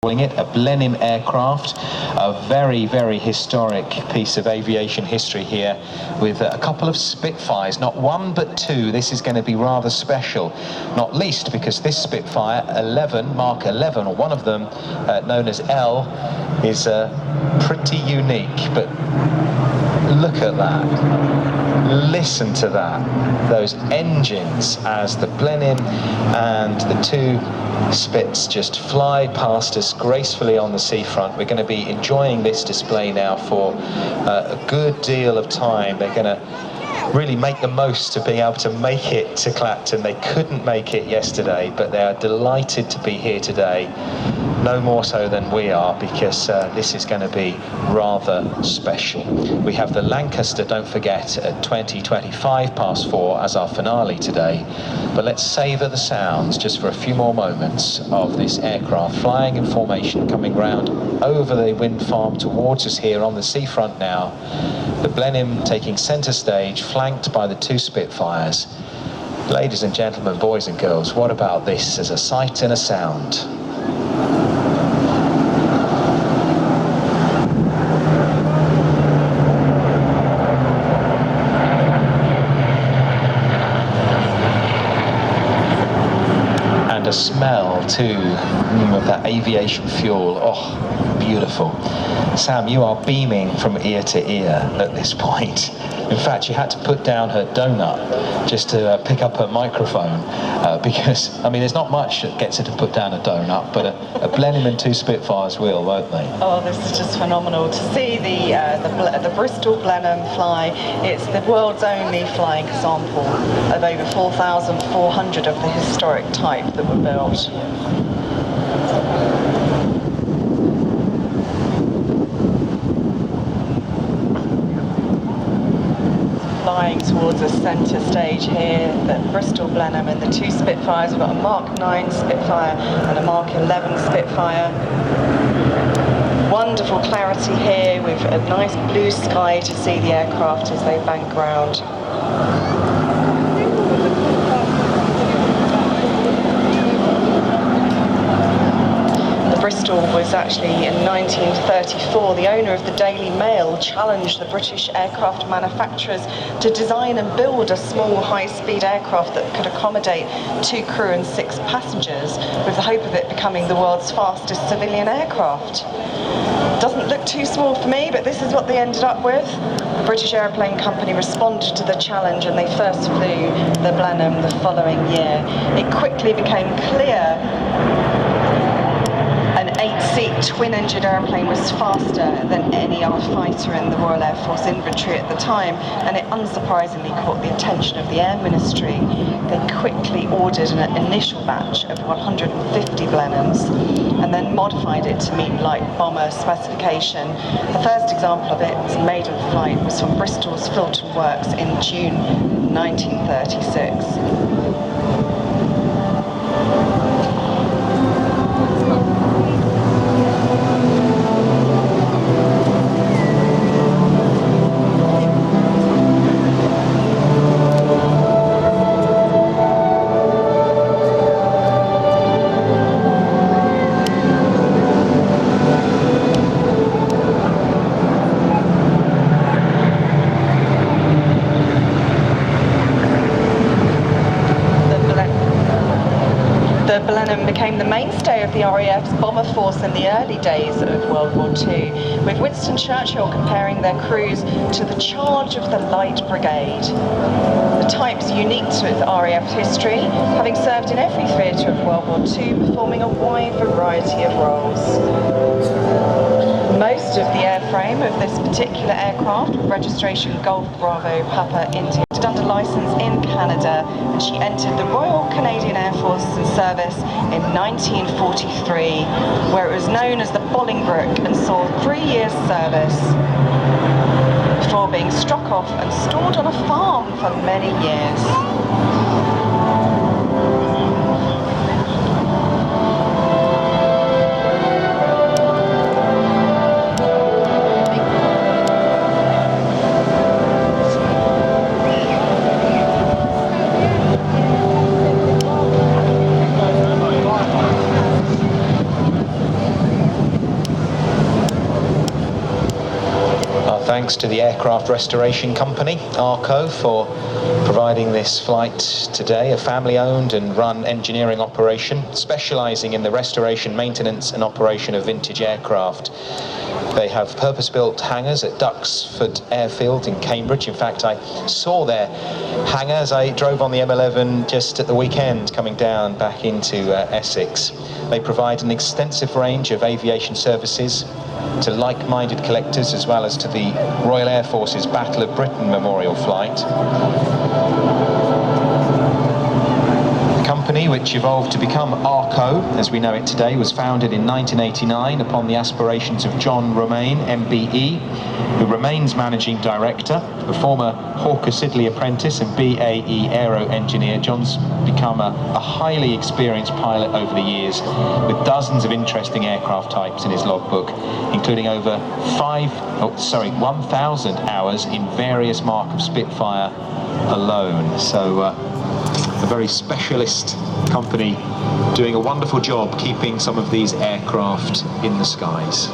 calling it, a Blenheim aircraft, a very, very historic piece of aviation history here with a couple of Spitfires, not one but two. This is going to be rather special, not least because this Spitfire 11, Mark 11, or one of them, known as L, is pretty unique. But look at that. Listen to that. Those engines as the Blenheim and the two Spits just fly past us gracefully on the seafront. We're going to be enjoying this display now for a good deal of time. They're going to really make the most of being able to make it to Clacton. They couldn't make it yesterday, but they are delighted to be here today. No more so than we are, because this is going to be rather special. We have the Lancaster, don't forget, at 4 as our finale today. But let's savour the sounds just for a few more moments of this aircraft flying in formation, coming round over the wind farm towards us here on the seafront now. The Blenheim taking centre stage, flanked by the two Spitfires. Ladies and gentlemen, boys and girls, what about this as a sight and a sound? A smell too of that aviation fuel. Oh, beautiful. Sam, you are beaming from ear to ear at this point. In fact, she had to put down her donut just to pick up her microphone because, I mean, there's not much that gets her to put down a donut, but a Blenheim and two Spitfires will, won't they? Oh, this is just phenomenal to see the Bristol Blenheim fly. It's the world's only flying example of over 4,400 of the historic type that were built. Flying towards the centre stage here, the Bristol Blenheim and the two Spitfires. We've got a Mark 9 Spitfire and a Mark 11 Spitfire. Wonderful clarity here with a nice blue sky to see the aircraft as they bank round. Bristol was actually in 1934. The owner of the Daily Mail challenged the British aircraft manufacturers to design and build a small high-speed aircraft that could accommodate 2 crew and 6 passengers, with the hope of it becoming the world's fastest civilian aircraft. Doesn't look too small for me, but this is what they ended up with. The British Airplane Company responded to the challenge and they first flew the Blenheim the following year. It quickly became clear an 8-seat twin-engine airplane was faster than any other fighter in the Royal Air Force inventory at the time, and it unsurprisingly caught the attention of the Air Ministry. They quickly ordered an initial batch of 150 Blenheims and then modified it to meet light bomber specification. The first example of its maiden flight was from Bristol's Filton Works in June 1936. The Blenheim became the mainstay of the RAF's bomber force in the early days of World War II, with Winston Churchill comparing their crews to the charge of the Light Brigade. The type's unique to its RAF history, having served in every theatre of World War II, performing a wide variety of roles. Most of the airframe of this particular aircraft, registration Golf Bravo Papa India, under licence in Canada, and she entered the Royal Canadian Air Force in service in 1943, where it was known as the Bolingbroke, and saw 3 years service before being struck off and stored on a farm for many years. thanks to the Aircraft Restoration Company, ARCO, for providing this flight today, a family-owned and run engineering operation specialising in the restoration, maintenance and operation of vintage aircraft. They have purpose-built hangars at Duxford Airfield in Cambridge. In fact, I saw their hangar as I drove on the M11 just at the weekend coming down back into Essex. They provide an extensive range of aviation services to like-minded collectors as well as to the Royal Air Force's Battle of Britain Memorial Flight. The company, which evolved to become ARCO, as we know it today, was founded in 1989 upon the aspirations of John Romaine, MBE, who remains managing director, a former Hawker Siddeley apprentice and BAE Aero engineer. John's become a highly experienced pilot over the years, with dozens of interesting aircraft types in his logbook, including over 1,000 hours in various Mark of Spitfire alone. So a very specialist company doing a wonderful job keeping some of these aircraft in the skies.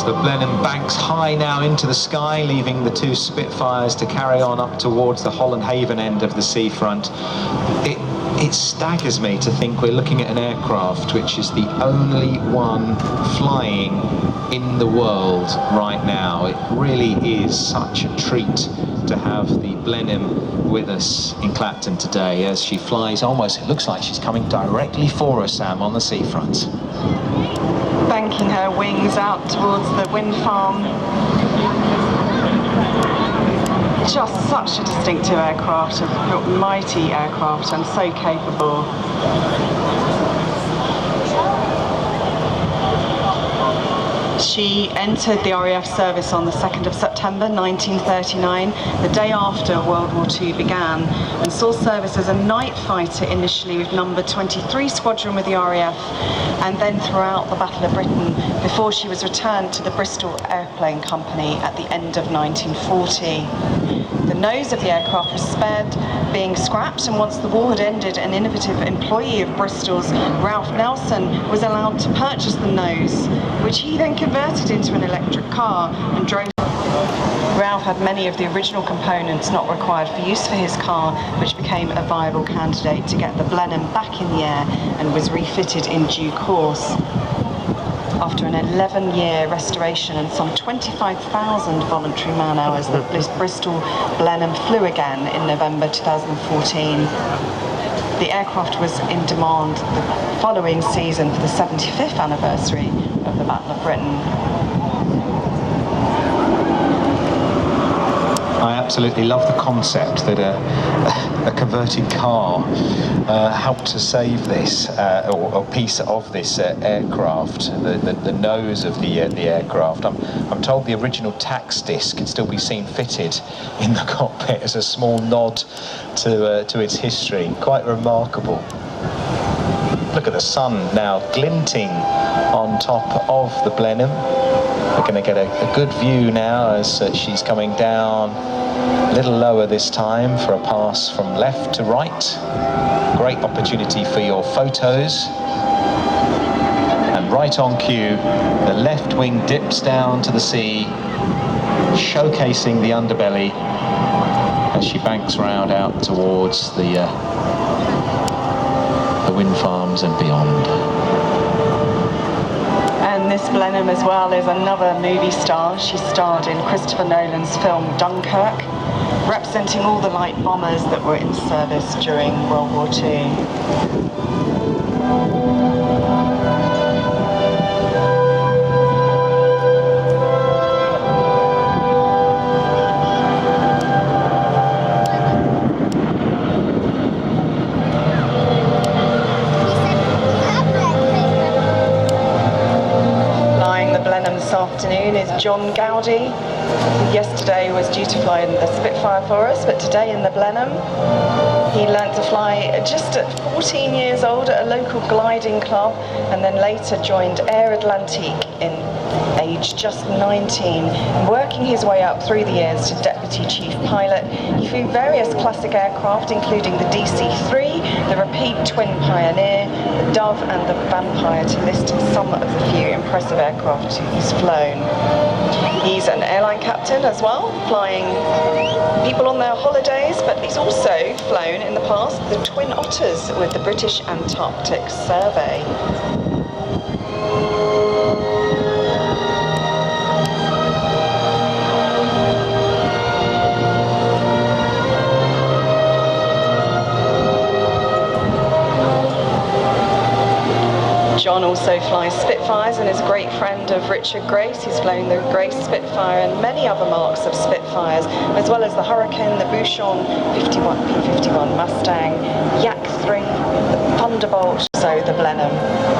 The Blenheim banks high now into the sky, leaving the two Spitfires to carry on up towards the Holland Haven end of the seafront. It staggers me to think we're looking at an aircraft which is the only one flying in the world right now. It really is such a treat to have the Blenheim with us in Clacton today as she flies almost, it looks like she's coming directly for us, Sam, on the seafront. Banking her wings out towards the wind farm. Just such a distinctive aircraft, a mighty aircraft, and so capable. She entered the RAF service on the 2nd of September 1939, the day after World War II began, and saw service as a night fighter initially with number 23 Squadron with the RAF, and then throughout the Battle of Britain, before she was returned to the Bristol Airplane Company at the end of 1940. The nose of the aircraft was spared being scrapped, and once the war had ended, an innovative employee of Bristol's, Ralph Nelson, was allowed to purchase the nose, which he then converted into an electric car and drove. Ralph had many of the original components not required for use for his car, which became a viable candidate to get the Blenheim back in the air and was refitted in due course. After an 11-year restoration and some 25,000 voluntary man-hours, the Bristol Blenheim flew again in November 2014. The aircraft was in demand the following season for the 75th anniversary of the Battle of Britain. I absolutely love the concept that a converted car helped to save this, or a piece of this aircraft, the nose of the aircraft. I'm told the original tax disc can still be seen fitted in the cockpit as a small nod to its history. Quite remarkable. Look at the sun now glinting on top of the Blenheim. We're going to get a good view now as she's coming down a little lower this time for a pass from left to right. Great opportunity for your photos. And right on cue, the left wing dips down to the sea, showcasing the underbelly as she banks round out towards the wind farms and beyond. And this Blenheim as well is another movie star. She starred in Christopher Nolan's film Dunkirk, representing all the light bombers that were in service during World War II. This afternoon is John Gowdy, who yesterday was due to fly in the Spitfire for us, but today in the Blenheim. He learnt to fly just at 14 years old at a local gliding club, and then later joined Air Atlantique in age just 19, working his way up through the years to Deputy Chief Pilot. He flew various classic aircraft, including the DC-3, the Repeat Twin Pioneer, the Dove and the Vampire, to list some of the few impressive aircraft he's flown. He's an airline captain as well, flying people on their holidays, but he's also flown in the past the Twin Otters with the British Antarctic Survey. John also flies Spitfires and is a great friend of Richard Grace. He's flown the Grace Spitfire and many other marks of Spitfires, as well as the Hurricane, the Bouchon P-51 Mustang, Yak 3, the Thunderbolt, so the Blenheim.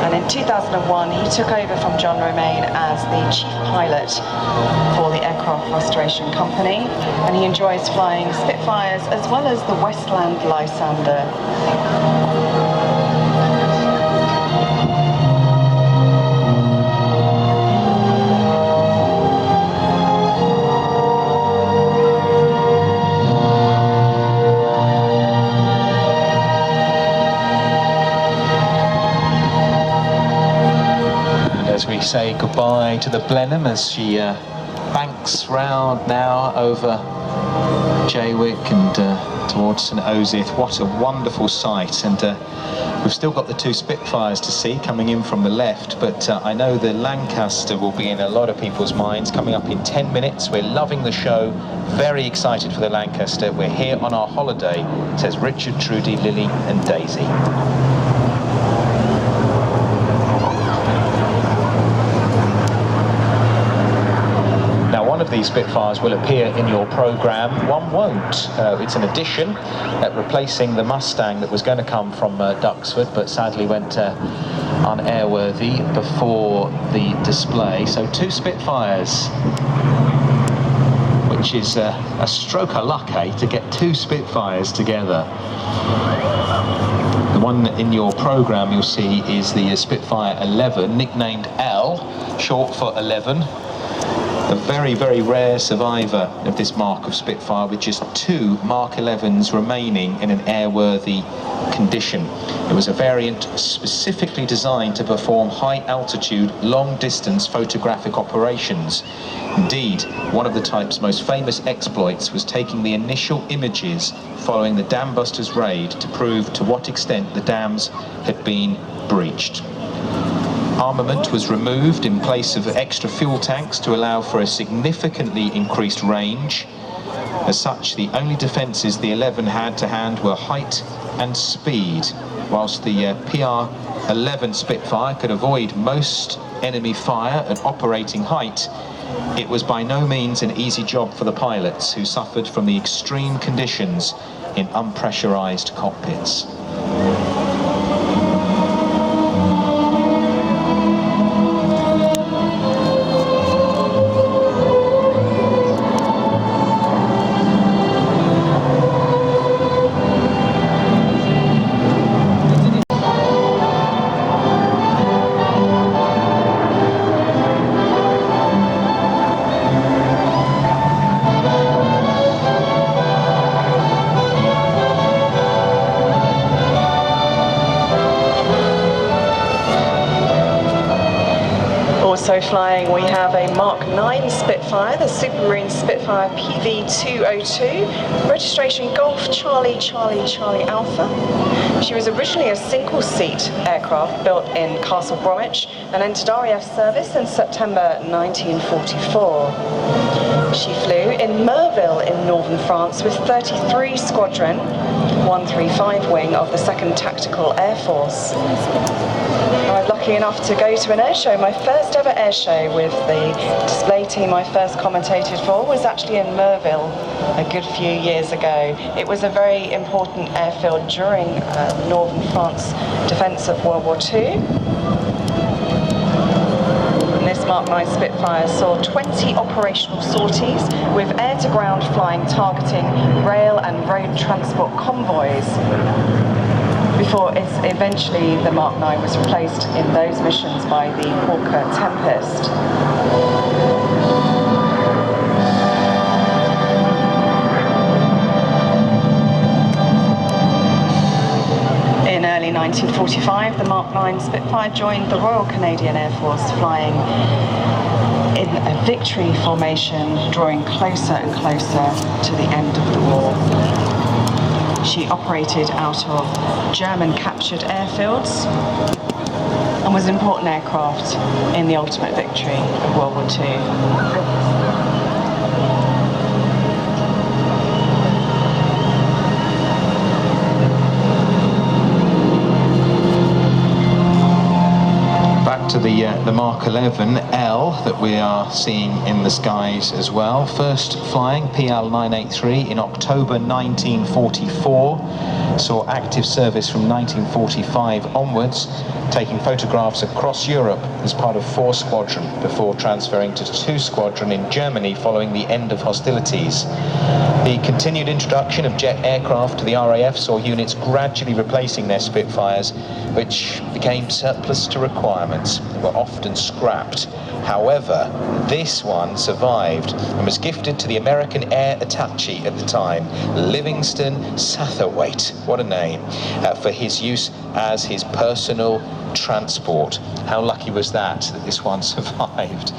And in 2001, he took over from John Romaine as the chief pilot for the Aircraft Restoration Company, and he enjoys flying Spitfires as well as the Westland Lysander. As we say goodbye to the Blenheim as she banks round now over Jaywick and towards St Osyth. What a wonderful sight, and we've still got the two Spitfires to see coming in from the left, but I know the Lancaster will be in a lot of people's minds coming up in 10 minutes. We're loving the show, very excited for the Lancaster. We're here on our holiday, says Richard, Trudy, Lily and Daisy. One of these Spitfires will appear in your programme, one won't. It's an addition, replacing the Mustang that was going to come from Duxford, but sadly went unairworthy before the display. So two Spitfires, which is a stroke of luck, to get two Spitfires together. The one in your programme you'll see is the Spitfire 11, nicknamed L, short for 11. A very, very rare survivor of this mark of Spitfire, with just two Mark 11s remaining in an airworthy condition. It was a variant specifically designed to perform high-altitude, long-distance photographic operations. Indeed, one of the type's most famous exploits was taking the initial images following the Dam Busters raid to prove to what extent the dams had been breached. Armament was removed in place of extra fuel tanks to allow for a significantly increased range. As such, the only defences the 11 had to hand were height and speed. Whilst the PR-11 Spitfire could avoid most enemy fire at operating height, it was by no means an easy job for the pilots, who suffered from the extreme conditions in unpressurised cockpits. Also flying, we have a Mark 9 Spitfire, the Supermarine Spitfire PV202, registration Golf Charlie Charlie Charlie Alpha. She was originally a single-seat aircraft built in Castle Bromwich and entered RAF service in September 1944. She flew in Merville in northern France with 33 Squadron 135 wing of the 2nd Tactical Air Force. I was lucky enough to go to an air show. My first ever air show with the display team I first commentated for was actually in Merville a good few years ago. It was a very important airfield during northern France defence of World War II. And this Mark 9 Spitfires saw 20 operational sorties with air-to-ground flying targeting rail and road transport convoys, before eventually the Mark 9 was replaced in those missions by the Hawker Tempest. In early 1945, the Mark 9 Spitfire joined the Royal Canadian Air Force, flying in a victory formation, drawing closer and closer to the end of the war. She operated out of German-captured airfields and was an important aircraft in the ultimate victory of World War II. To the Mark 11L that we are seeing in the skies as well. First flying PL 983 in October 1944, saw active service from 1945 onwards, taking photographs across Europe as part of 4 Squadron before transferring to 2 Squadron in Germany following the end of hostilities. The continued introduction of jet aircraft to the RAF saw units gradually replacing their Spitfires, which became surplus to requirements, were often scrapped. However, this one survived and was gifted to the American Air Attaché at the time, Livingston Satterthwaite, what a name, for his use as his personal transport. How lucky was that this one survived?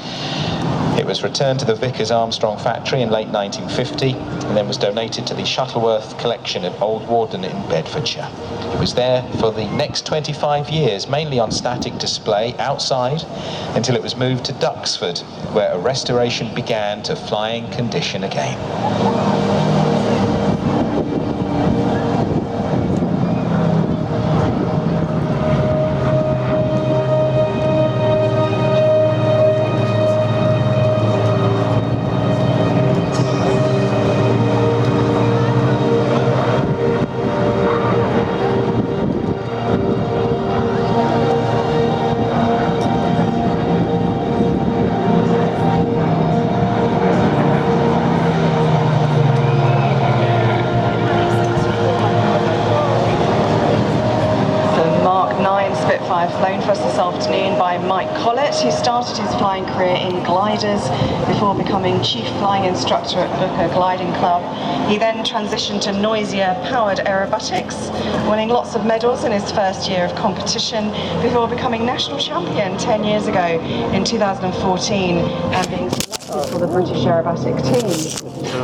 It was returned to the Vickers Armstrong factory in late 1950 and then was donated to the Shuttleworth collection at Old Warden in Bedfordshire. It was there for the next 25 years, mainly on static display outside, until it was moved to Duxford, where a restoration began to flying condition again. Flown for us this afternoon by Mike Collett, who started his flying career in gliders before becoming chief flying instructor at Booker Gliding Club. He then transitioned to noisier powered aerobatics, winning lots of medals in his first year of competition before becoming national champion 10 years ago in 2014 and being selected for the British aerobatic team.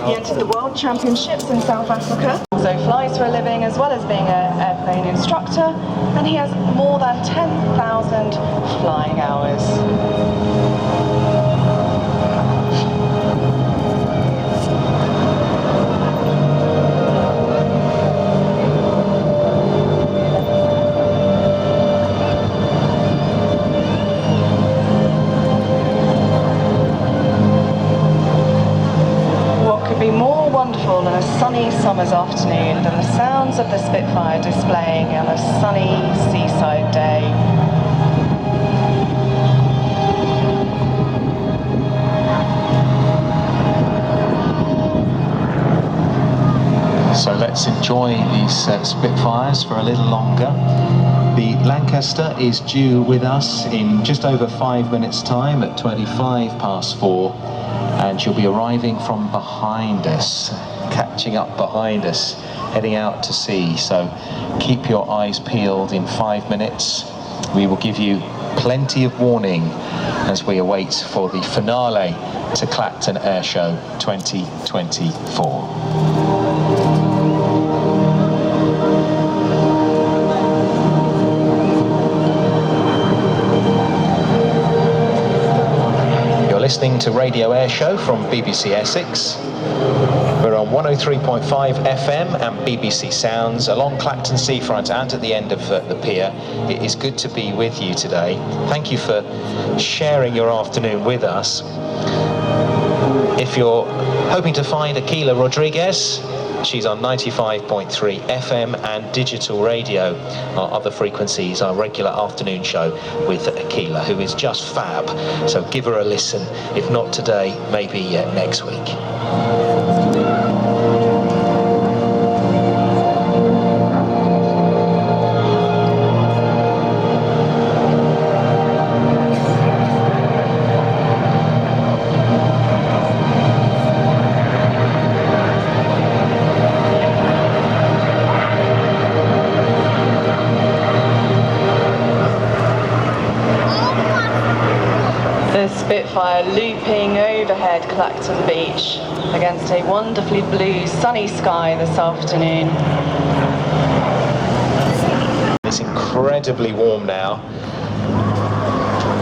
He entered the World Championships in South Africa, also flies for a living as well as being an airplane instructor, and he has more than 10,000 flying hours. Than a sunny summer's afternoon than the sounds of the Spitfire displaying on a sunny seaside day. So let's enjoy these Spitfires for a little longer. The Lancaster is due with us in just over 5 minutes' time at 4:25, and she'll be arriving from behind us, catching up behind us, heading out to sea. So keep your eyes peeled. In 5 minutes we will give you plenty of warning as we await for the finale to Clacton Air Show 2024. Listening to Radio Air Show from BBC Essex. We're on 103.5 FM and BBC Sounds along Clacton Seafront and at the end of the pier. It is good to be with you today. Thank you for sharing your afternoon with us. If you're hoping to find Aquila Rodriguez, she's on 95.3 FM and digital radio. Our other frequencies, our regular afternoon show with Aquila, who is just fab. So give her a listen. If not today, maybe next week. Spitfire looping overhead Clacton Beach against a wonderfully blue sunny sky this afternoon. It's incredibly warm now.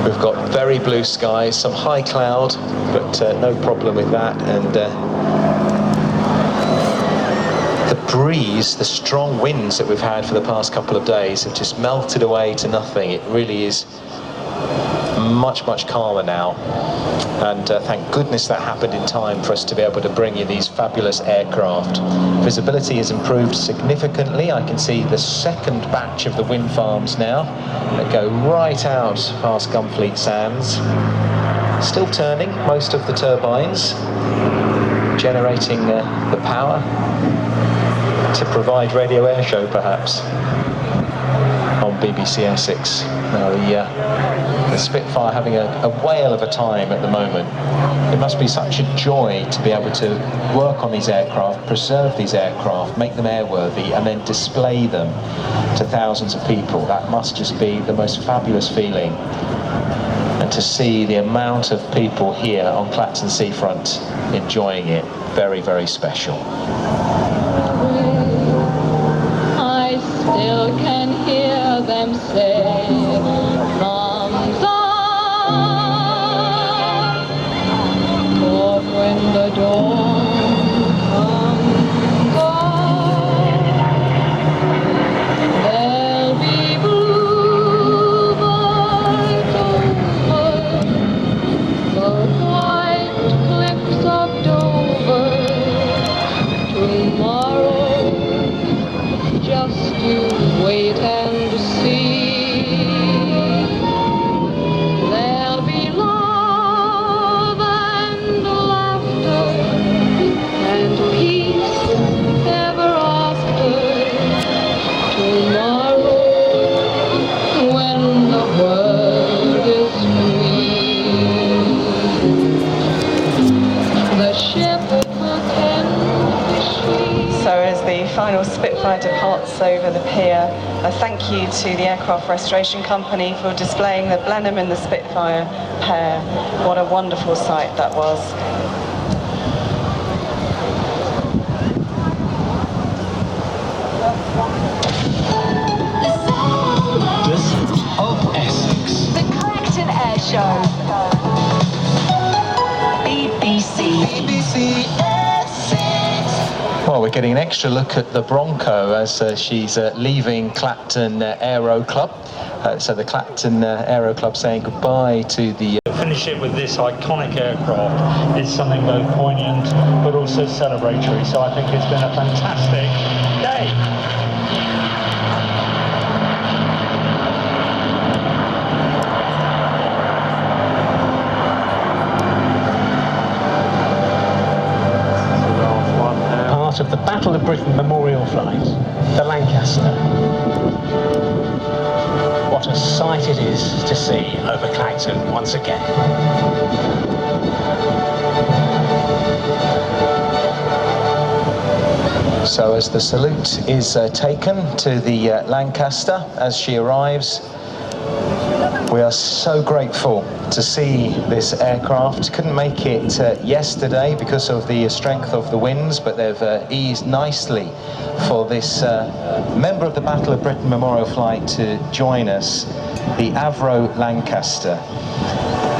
We've got very blue skies, some high cloud, but no problem with that. And the breeze, the strong winds that we've had for the past couple of days have just melted away to nothing. It really is much calmer now, and thank goodness that happened in time for us to be able to bring you these fabulous aircraft. Visibility has improved significantly. I can see the second batch of the wind farms now that go right out past Gunfleet Sands, still turning most of the turbines, generating the power to provide radio air show perhaps on BBC Essex. Now the Spitfire having a whale of a time at the moment. It must be such a joy to be able to work on these aircraft, preserve these aircraft, make them airworthy, and then display them to thousands of people. That must just be the most fabulous feeling. And to see the amount of people here on Clacton Seafront enjoying it, very special. I still can hear them say, "Thumbs up," for when the dawn comes on, there'll be bluebirds over the white cliffs of Dover. Tomorrow, just you wait and see. There'll be love and laughter and peace ever after. Tomorrow, when the world is free, the ship will tend the stream. So as the final Spitfire departs over the pier, a thank you to the Aircraft Restoration Company for displaying the Blenheim and the Spitfire pair. What a wonderful sight that was. Of Essex. The Clacton Air Show. BBC Essex. Well, we're getting an extra look at the Bronco as she's leaving Clacton Aero Club. So the Clacton Aero Club saying goodbye to the... Finish it with this iconic aircraft is something both poignant but also celebratory. So I think it's been a fantastic day. Part of the Battle of Britain memorial flight, the Lancaster. What a sight it is to see over Clacton once again. So as the salute is taken to the Lancaster as she arrives, we are so grateful to see this aircraft. Couldn't make it yesterday because of the strength of the winds, but they've eased nicely for this member of the Battle of Britain memorial flight to join us, the Avro Lancaster.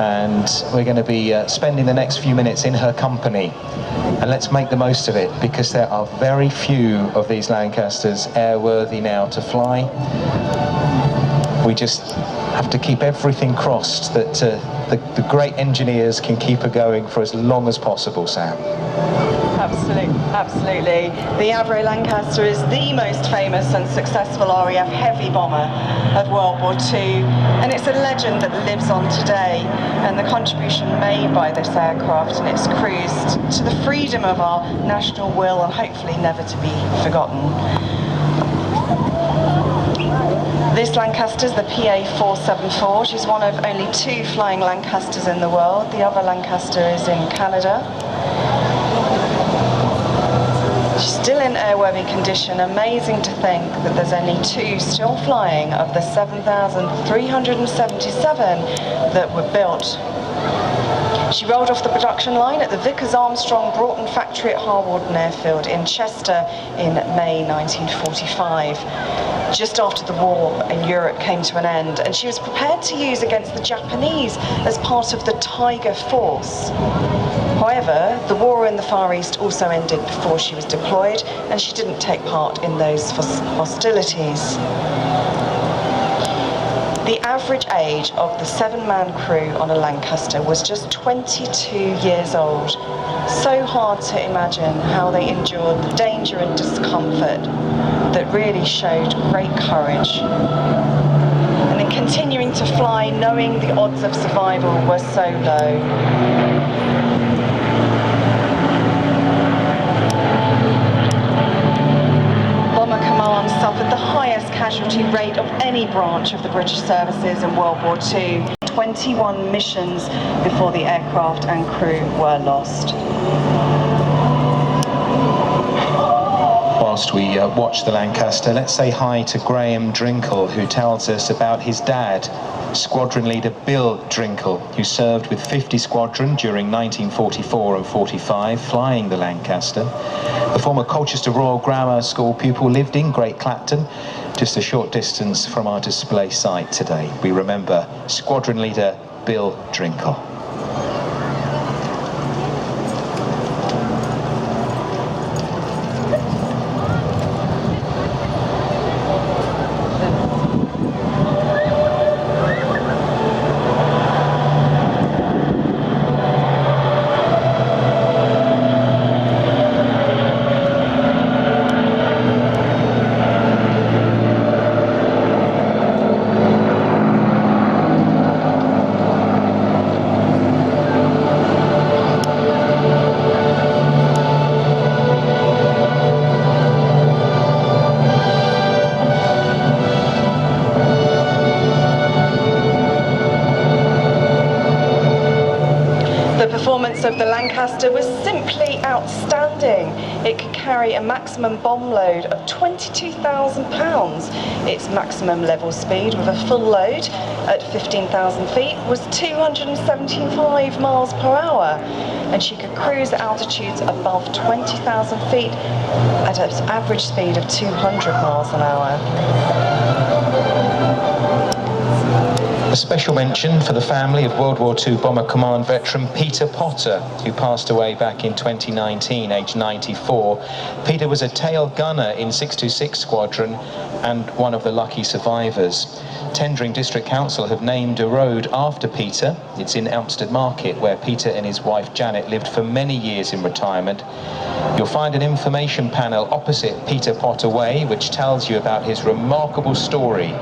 And we're going to be spending the next few minutes in her company. And let's make the most of it, because there are very few of these Lancasters airworthy now to fly. We just have to keep everything crossed that the great engineers can keep her going for as long as possible, Sam. Absolutely. The Avro Lancaster is the most famous and successful RAF heavy bomber of World War II, and it's a legend that lives on today, and the contribution made by this aircraft and its crews to the freedom of our national will, and hopefully never to be forgotten. This Lancaster is the PA-474. She's one of only 2 flying Lancasters in the world. The other Lancaster is in Canada. She's still in airworthy condition. Amazing to think that there's only 2 still flying of the 7,377 that were built. She rolled off the production line at the Vickers Armstrong Broughton factory at Harwarden Airfield in Chester in May 1945. Just after the war in Europe came to an end, and she was prepared to use against the Japanese as part of the Tiger Force. However, the war in the Far East also ended before she was deployed, and she didn't take part in those hostilities. The average age of the 7-man crew on a Lancaster was just 22 years old. So hard to imagine how they endured the danger and discomfort that really showed great courage. And then continuing to fly, knowing the odds of survival were so low. Suffered the highest casualty rate of any branch of the British services in World War II. 21 missions before the aircraft and crew were lost. Whilst we watch the Lancaster, let's say hi to Graham Drinkle, who tells us about his dad, Squadron Leader Bill Drinkle, who served with 50 Squadron during 1944 and 45, flying the Lancaster. The former Colchester Royal Grammar School pupil lived in Great Clacton, just a short distance from our display site today. We remember Squadron Leader Bill Drinkle. Of the Lancaster was simply outstanding. It could carry a maximum bomb load of 22,000 pounds. Its maximum level speed with a full load at 15,000 feet was 275 miles per hour, and she could cruise at altitudes above 20,000 feet at an average speed of 200 miles an hour. A special mention for the family of World War II Bomber Command veteran Peter Potter, who passed away back in 2019, aged 94. Peter was a tail gunner in 626 Squadron and one of the lucky survivors. Tendring District Council have named a road after Peter. It's in Elmstead Market, where Peter and his wife Janet lived for many years in retirement. You'll find an information panel opposite Peter Potter Way, which tells you about his remarkable story.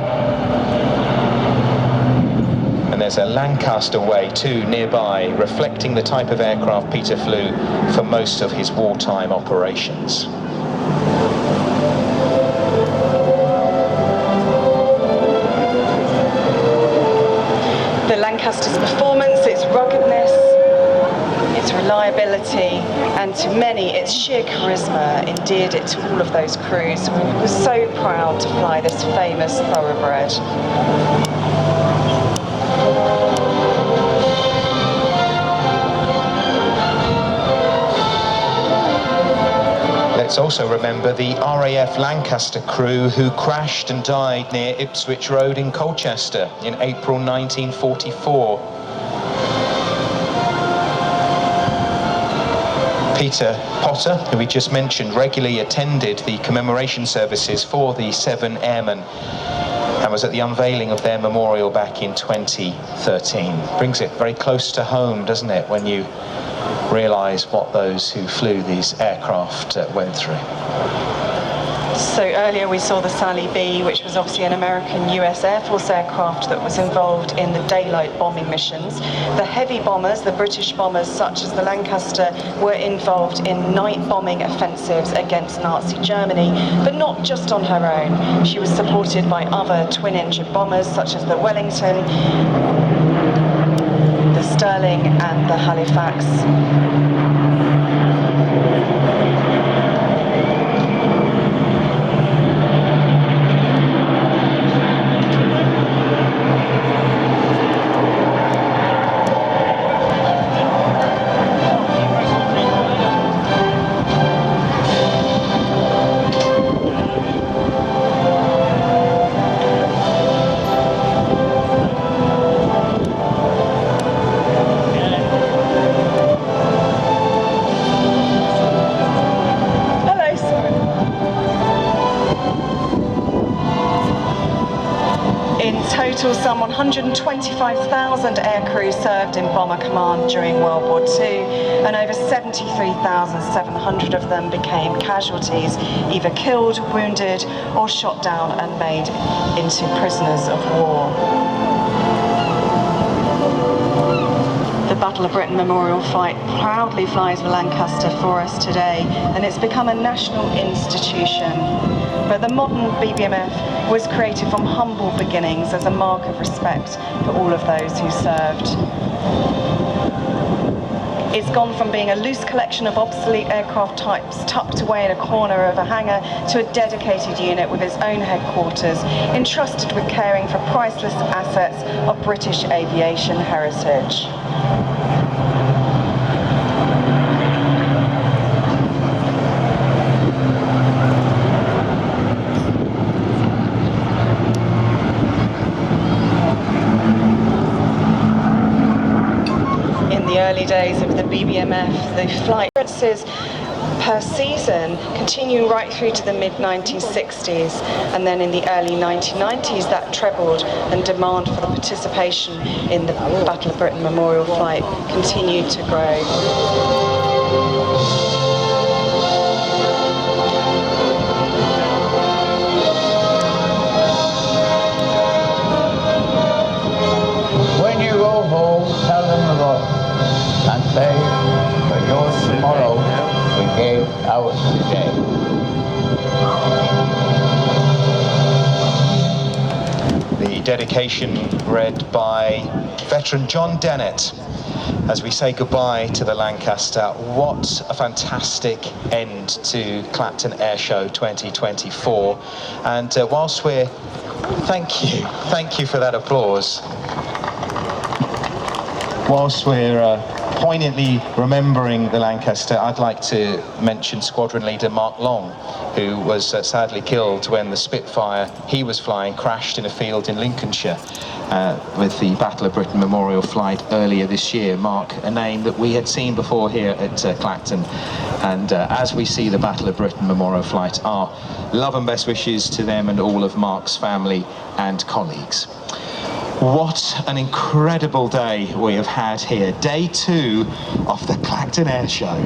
There's a Lancaster Way too nearby, reflecting the type of aircraft Peter flew for most of his wartime operations. The Lancaster's performance, its ruggedness, its reliability, and to many its sheer charisma endeared it to all of those crews. We were so proud to fly this famous thoroughbred. Let's also remember the RAF Lancaster crew who crashed and died near Ipswich Road in Colchester in April 1944. Peter Potter, who we just mentioned, regularly attended the commemoration services for the 7 airmen and was at the unveiling of their memorial back in 2013. Brings it very close to home, doesn't it, when you realise what those who flew these aircraft went through. So earlier we saw the Sally B, which was obviously an American US Air Force aircraft that was involved in the daylight bombing missions. The heavy bombers, the British bombers such as the Lancaster, were involved in night bombing offensives against Nazi Germany, but not just on her own. She was supported by other twin-engine bombers such as the Wellington, the Sterling and the Halifax. Some 125,000 aircrew served in Bomber Command during World War II, and over 73,700 of them became casualties, either killed, wounded, or shot down and made into prisoners of war. The Battle of Britain Memorial Flight proudly flies the Lancaster for us today, and it's become a national institution. But the modern BBMF was created from humble beginnings as a mark of respect for all of those who served. It's gone from being a loose collection of obsolete aircraft types tucked away in a corner of a hangar to a dedicated unit with its own headquarters, entrusted with caring for priceless assets of British aviation heritage. Early days of the BBMF, the flight differences per season continue right through to the mid-1960s, and then in the early 1990s that trebled, and demand for the participation in the Battle of Britain Memorial Flight continued to grow. When you go home, tell them about it. And say, for yours tomorrow, we gave ours today. The dedication read by veteran John Dennett as we say goodbye to the Lancaster. What a fantastic end to Clacton Air Show 2024. And whilst we're... Thank you for that applause. Whilst we're poignantly remembering the Lancaster, I'd like to mention Squadron Leader Mark Long, who was sadly killed when the Spitfire he was flying crashed in a field in Lincolnshire with the Battle of Britain Memorial Flight earlier this year. Mark, a name that we had seen before here at Clacton, and as we see the Battle of Britain Memorial Flight, our love and best wishes to them and all of Mark's family and colleagues. What an incredible day we have had here. Day 2 of the Clacton Air Show.